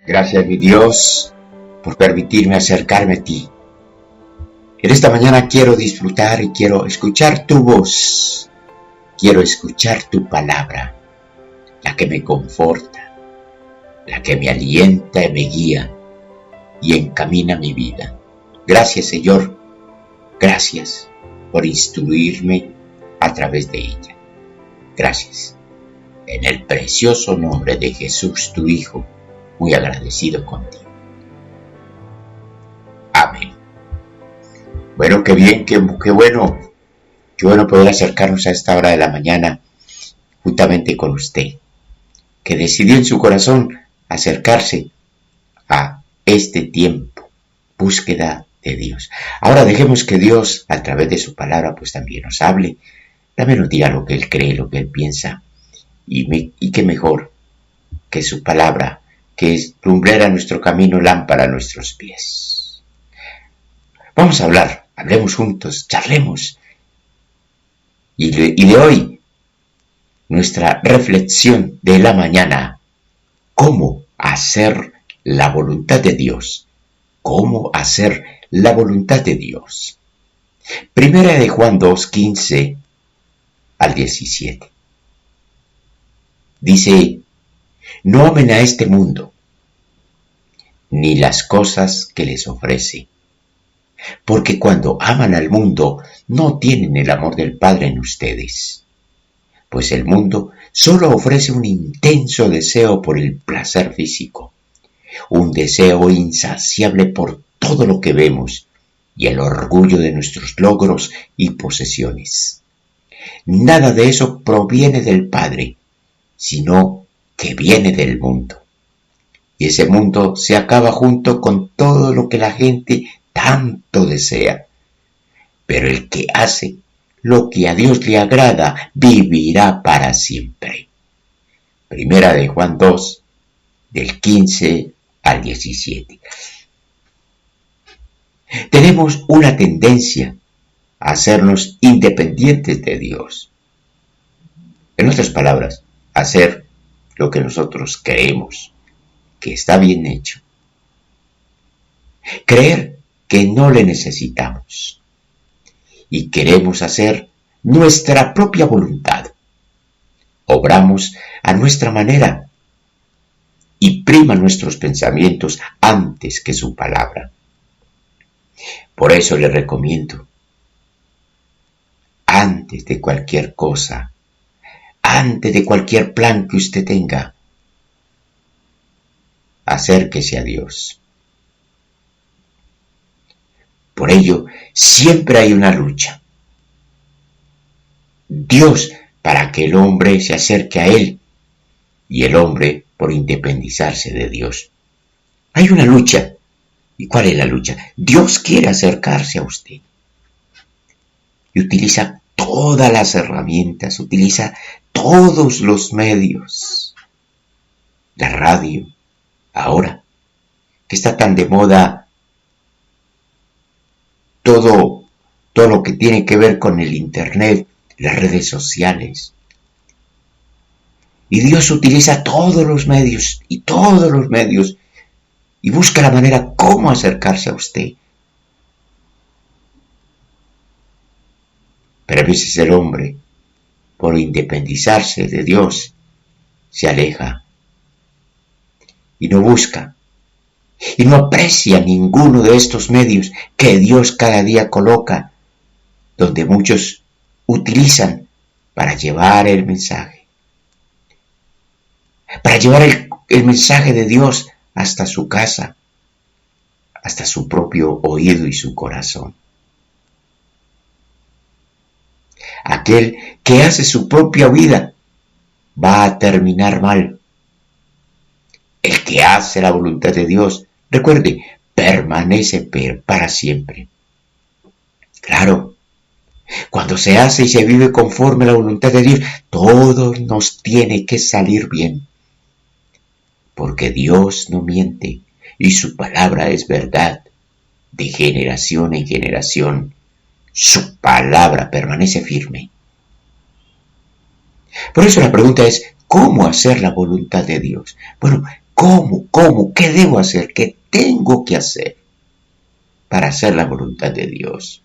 Gracias, mi Dios, por permitirme acercarme a ti. En esta mañana quiero disfrutar y quiero escuchar tu voz. Quiero escuchar tu palabra, la que me conforta, la que me alienta y me guía y encamina mi vida. Gracias, Señor. Gracias por instruirme a través de ella. Gracias. En el precioso nombre de Jesús, tu Hijo, muy agradecido contigo. Amén. Bueno, qué bien, qué bueno poder acercarnos a esta hora de la mañana juntamente con usted, que decidió en su corazón acercarse a este tiempo, búsqueda de Dios. Ahora dejemos que Dios, a través de su palabra, pues también nos hable, también nos diga lo que Él cree, lo que Él piensa, y qué mejor que su palabra, que es lumbrera nuestro camino, lámpara a nuestros pies. Vamos a hablar, hablemos juntos, charlemos. Y de hoy, nuestra reflexión de la mañana, ¿cómo hacer la voluntad de Dios? ¿Cómo hacer la voluntad de Dios? Primera de Juan 2, 15 al 17. Dice: no amen a este mundo, ni las cosas que les ofrece, porque cuando aman al mundo no tienen el amor del Padre en ustedes, pues el mundo solo ofrece un intenso deseo por el placer físico, un deseo insaciable por todo lo que vemos y el orgullo de nuestros logros y posesiones. Nada de eso proviene del Padre, sino que viene del mundo. Y ese mundo se acaba junto con todo lo que la gente tanto desea. Pero el que hace lo que a Dios le agrada vivirá para siempre. Primera de Juan 2, del 15 al 17. Tenemos una tendencia a hacernos independientes de Dios. En otras palabras, hacer lo que nosotros creemos que está bien hecho. Creer que no le necesitamos. Y queremos hacer nuestra propia voluntad. Obramos a nuestra manera y prima nuestros pensamientos antes que su palabra. Por eso le recomiendo, antes de cualquier cosa, antes de cualquier plan que usted tenga, acérquese a Dios. Por ello, siempre hay una lucha. Dios para que el hombre se acerque a Él y el hombre por independizarse de Dios. Hay una lucha. ¿Y cuál es la lucha? Dios quiere acercarse a usted. Y utiliza todas las herramientas, utiliza todos los medios. La radio, ahora, que está tan de moda, todo lo que tiene que ver con el internet, las redes sociales. Y Dios utiliza todos los medios y busca la manera cómo acercarse a usted. Pero a veces el hombre, por independizarse de Dios, se aleja y no busca y no aprecia ninguno de estos medios que Dios cada día coloca, donde muchos utilizan para llevar el mensaje, para llevar el mensaje de Dios hasta su casa, hasta su propio oído y su corazón. Aquel que hace su propia vida va a terminar mal. El que hace la voluntad de Dios, recuerde, permanece para siempre. Claro, cuando se hace y se vive conforme a la voluntad de Dios, todo nos tiene que salir bien. Porque Dios no miente y su palabra es verdad. De generación en generación, su palabra permanece firme. Por eso la pregunta es, ¿cómo hacer la voluntad de Dios? Bueno, ¿Cómo? ¿Qué debo hacer? ¿Qué tengo que hacer para hacer la voluntad de Dios?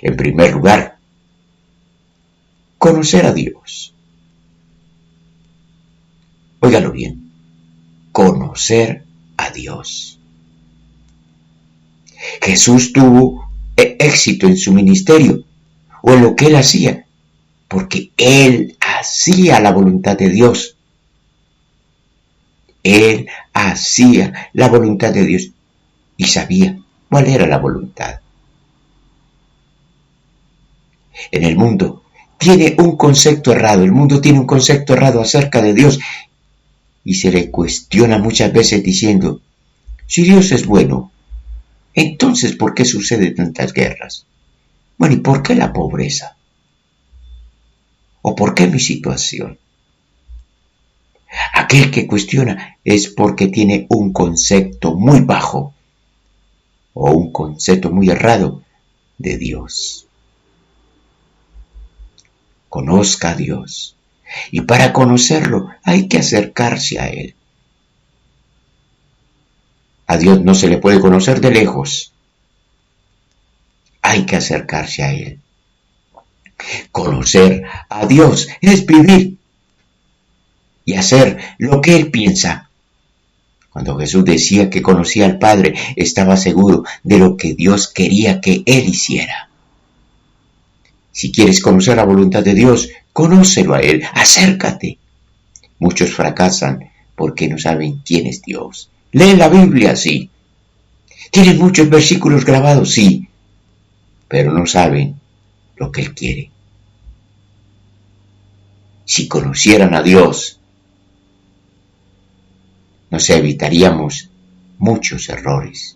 En primer lugar, conocer a Dios. Óigalo bien, conocer a Dios. Jesús tuvo éxito en su ministerio o en lo que él hacía, porque él hacía la voluntad de Dios. Él hacía la voluntad de Dios y sabía cuál era la voluntad. En el mundo tiene un concepto errado, el mundo tiene un concepto errado acerca de Dios y se le cuestiona muchas veces diciendo, si Dios es bueno, entonces ¿por qué suceden tantas guerras? Bueno, ¿y por qué la pobreza? ¿O por qué mi situación? Aquel que cuestiona es porque tiene un concepto muy bajo o un concepto muy errado de Dios. Conozca a Dios. Y para conocerlo hay que acercarse a Él. A Dios no se le puede conocer de lejos. Hay que acercarse a Él. Conocer a Dios es vivir y hacer lo que Él piensa. Cuando Jesús decía que conocía al Padre, estaba seguro de lo que Dios quería que Él hiciera. Si quieres conocer la voluntad de Dios, conócelo a Él, acércate. Muchos fracasan porque no saben quién es Dios. Leen la Biblia, sí. Tienen muchos versículos grabados, sí. Pero no saben lo que Él quiere. Si conocieran a Dios, nos evitaríamos muchos errores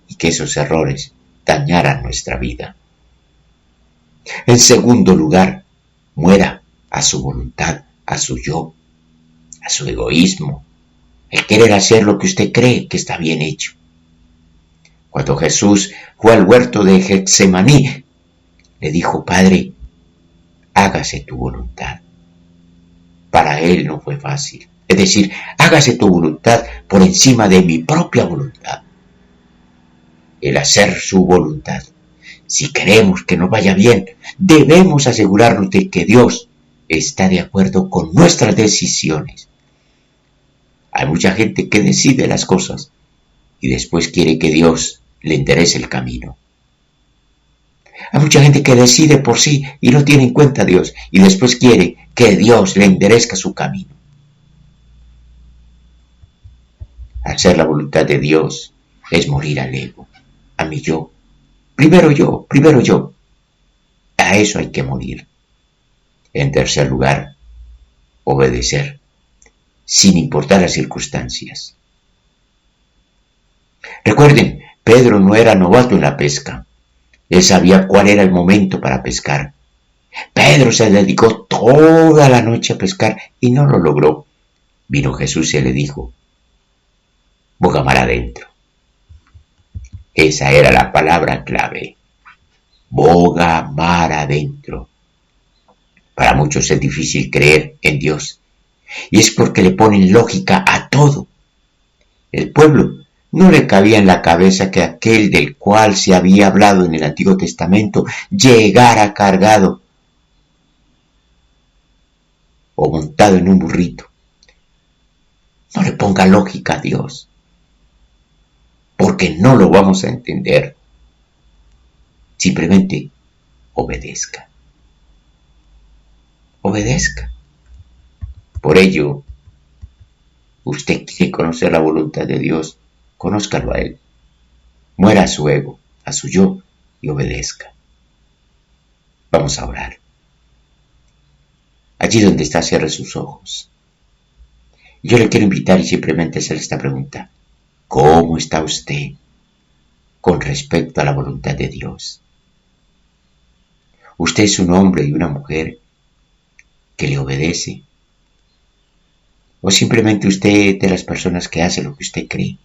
y que esos errores dañaran nuestra vida. En segundo lugar, muera a su voluntad, a su yo, a su egoísmo, el querer hacer lo que usted cree que está bien hecho. Cuando Jesús fue al huerto de Getsemaní, le dijo, Padre, hágase tu voluntad. Para él no fue fácil. Es decir, hágase tu voluntad por encima de mi propia voluntad. El hacer su voluntad. Si queremos que nos vaya bien, debemos asegurarnos de que Dios está de acuerdo con nuestras decisiones. Hay mucha gente que decide las cosas y después quiere que Dios le enderece el camino. Hay mucha gente que decide por sí y no tiene en cuenta a Dios y después quiere que Dios le enderezca su camino. Hacer la voluntad de Dios es morir al ego, a mi yo. Primero yo. A eso hay que morir. En tercer lugar, obedecer, sin importar las circunstancias. Recuerden, Pedro no era novato en la pesca. Él sabía cuál era el momento para pescar. Pedro se dedicó toda la noche a pescar y no lo logró. Vino Jesús y le dijo, boga mar adentro. Esa era la palabra clave. Boga mar adentro. Para muchos es difícil creer en Dios. Y es porque le ponen lógica a todo. El pueblo no le cabía en la cabeza que aquel del cual se había hablado en el Antiguo Testamento llegara cargado o montado en un burrito. No le ponga lógica a Dios, porque no lo vamos a entender. Simplemente obedezca. Obedezca. Por ello, usted quiere conocer la voluntad de Dios, conózcalo a Él. Muera a su ego, a su yo, y obedezca. Vamos a orar. Allí donde está, cierre sus ojos. Yo le quiero invitar y simplemente hacer esta pregunta. ¿Cómo está usted con respecto a la voluntad de Dios? ¿Usted es un hombre y una mujer que le obedece? ¿O simplemente usted es de las personas que hace lo que usted cree?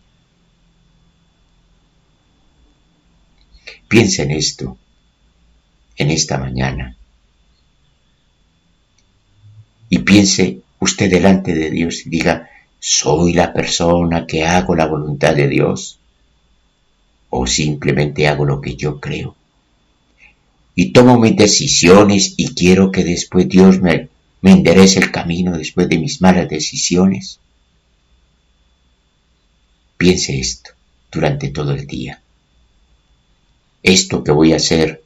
Piense en esto, en esta mañana. Y piense usted delante de Dios y diga, ¿Soy la persona que hago la voluntad de Dios? ¿O simplemente hago lo que yo creo? Y tomo mis decisiones y quiero que después Dios me enderece el camino después de mis malas decisiones. Piense esto durante todo el día. Esto que voy a hacer,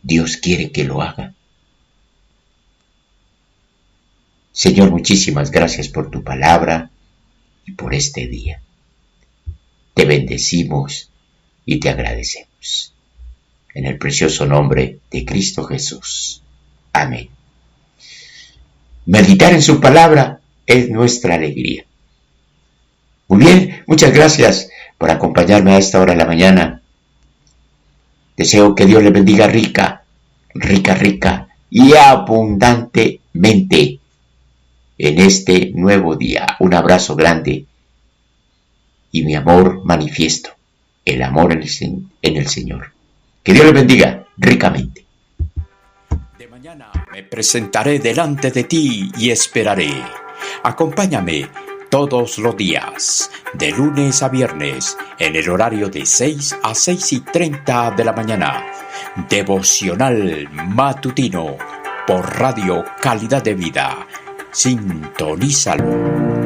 Dios quiere que lo haga. Señor, muchísimas gracias por tu palabra y por este día. Te bendecimos y te agradecemos. En el precioso nombre de Cristo Jesús. Amén. Meditar en su palabra es nuestra alegría. Muy bien, muchas gracias por acompañarme a esta hora de la mañana. Deseo que Dios les bendiga rica y abundantemente en este nuevo día. Un abrazo grande y mi amor manifiesto, el amor en el Señor. Que Dios les bendiga ricamente. De mañana me presentaré delante de ti y esperaré. Acompáñame todos los días, de lunes a viernes, en el horario de 6 a 6:30 de la mañana. Devocional matutino por Radio Calidad de Vida. Sintonízalo.